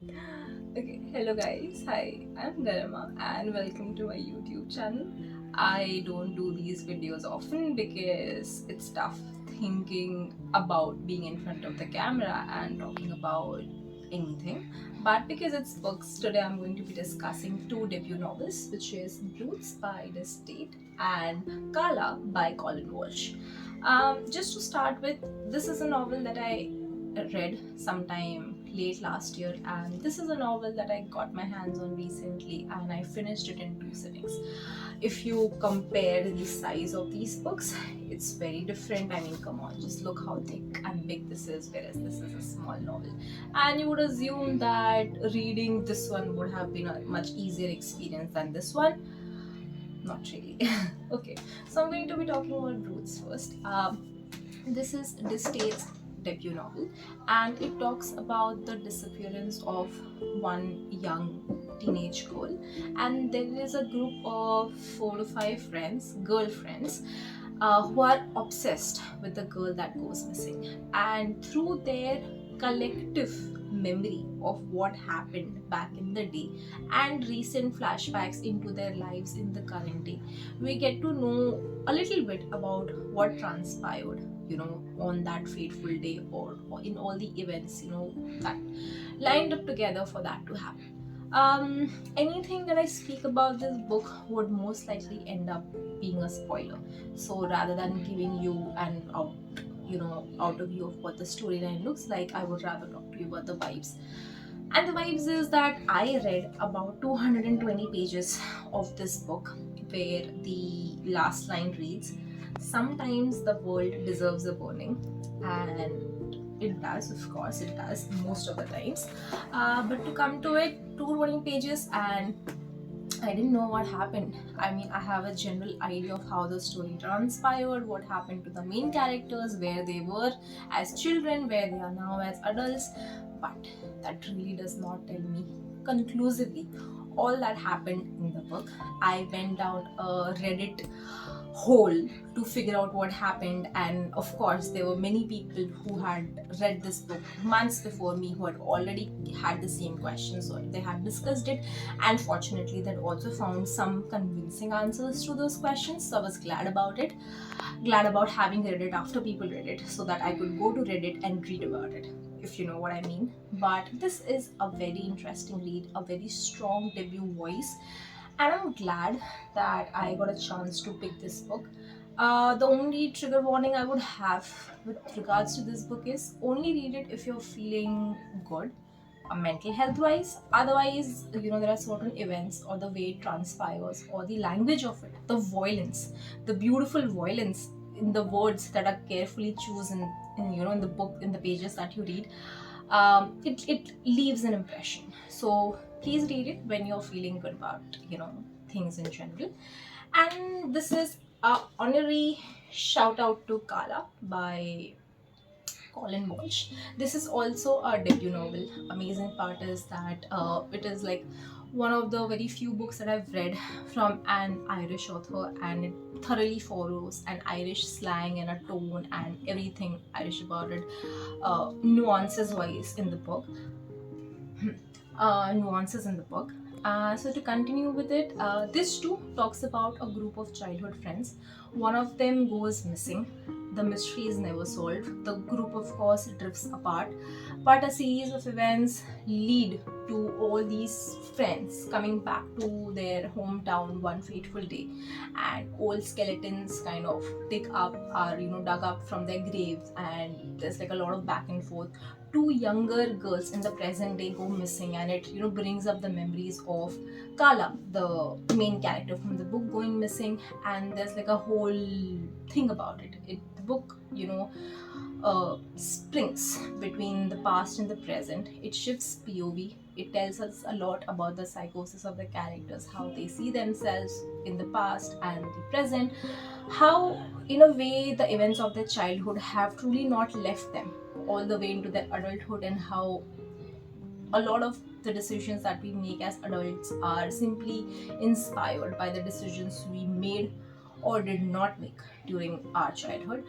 Okay, hello guys. Hi, I'm Garima and welcome to my YouTube channel. I don't do these videos often because it's tough thinking about being in front of the camera and talking about anything. But because it's books, today I'm going to be discussing two debut novels, which is Brutes by Dizz Tate and Kala by Colin Walsh. Just to start with, this is a novel that I read sometime late last year, and this is a novel that I got my hands on recently and I finished it in two sittings. If you compare the size of these books, it's very different. I mean, come on, just look how thick and big this is, whereas this is a small novel. And you would assume that reading this one would have been a much easier experience than this one. Not really. Okay, so I'm going to be talking about Roots first. This is Dizz Tate's debut novel, and it talks about the disappearance of one young teenage girl. And there is a group of 4 to 5 friends, girlfriends, who are obsessed with the girl that goes missing. And through their collective memory of what happened back in the day and recent flashbacks into their lives in the current day, we get to know a little bit about what transpired, on that fateful day, or in all the events, that lined up together for that to happen. Anything that I speak about this book would most likely end up being a spoiler. So rather than giving you an out of view of what the storyline looks like, I would rather talk to you about the vibes. And the vibes is that I read about 220 pages of this book, where the last line reads, "Sometimes the world deserves a burning," and it does, of course, it does most of the times. But to come to it, 220 pages, and I didn't know what happened. I mean, I have a general idea of how the story transpired, what happened to the main characters, where they were as children, where they are now as adults, but that really does not tell me conclusively all that happened in the book. I went down a Reddit hole to figure out what happened, and of course there were many people who had read this book months before me who had already had the same questions, or they had discussed it, and fortunately they'd also found some convincing answers to those questions. So I was glad about it, glad about having read it after people read it, so that I could go to Reddit and read about it, if you know what I mean. But this is a very interesting read, a very strong debut voice, and I'm glad that I got a chance to pick this book. The only trigger warning I would have with regards to this book is only read it if you're feeling good, mental health wise. Otherwise, there are certain events, or the way it transpires, or the language of it, the violence, the beautiful violence in the words that are carefully chosen in the book, in the pages that you read. It leaves an impression. So please read it when you're feeling good about things in general. And this is a honorary shout out to Kala by Colin Walsh. This is also a debut novel. Amazing part is that it is like one of the very few books that I've read from an Irish author, and it thoroughly follows an Irish slang and a tone and everything Irish about it, nuances wise in the book. Nuances in the book. So to continue with it, this too talks about a group of childhood friends. One of them goes missing. The mystery is never solved. The group, of course, drifts apart, but a series of events lead to all these friends coming back to their hometown one fateful day, and old skeletons kind of are dug up from their graves, and there's like a lot of back and forth. Two younger girls in the present day go missing, and it brings up the memories of Kala, the main character from the book, going missing. And there's like a whole thing about it. The book springs between the past and the present. It shifts POV. It tells us a lot about the psychosis of the characters, how they see themselves in the past and the present, how in a way the events of their childhood have truly not left them all the way into their adulthood, and how a lot of the decisions that we make as adults are simply inspired by the decisions we made or did not make during our childhood.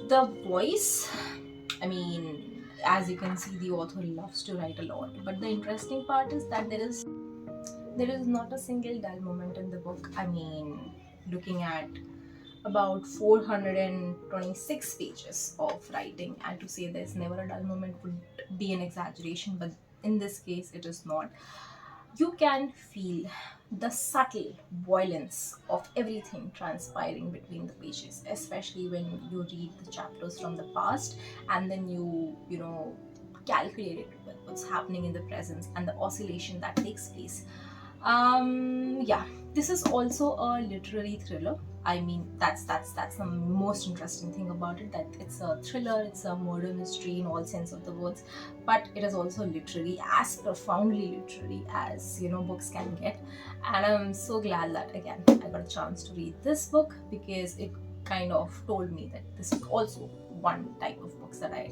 The voice, I mean, as you can see, the author loves to write a lot. But the interesting part is that there is not a single dull moment in the book. I mean, looking at about 426 pages of writing, and to say there's never a dull moment would be an exaggeration, but in this case it is not. You can feel the subtle violence of everything transpiring between the pages, especially when you read the chapters from the past and then you calculate it with what's happening in the present and the oscillation that takes place. Yeah, this is also a literary thriller. I mean, that's the most interesting thing about it, that it's a thriller, it's a murder mystery in all sense of the words, but it is also literary, as profoundly literary as books can get. And I'm so glad that again I got a chance to read this book, because it kind of told me that this is also one type of books that I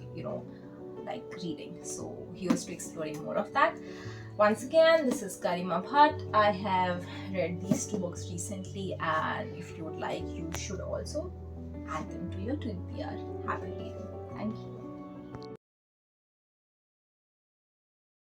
like reading. So here's to exploring more of that. Once again, this is Garima Bhatt. I have read these two books recently, and if you would like, you should also add them to your TBR. Happy reading.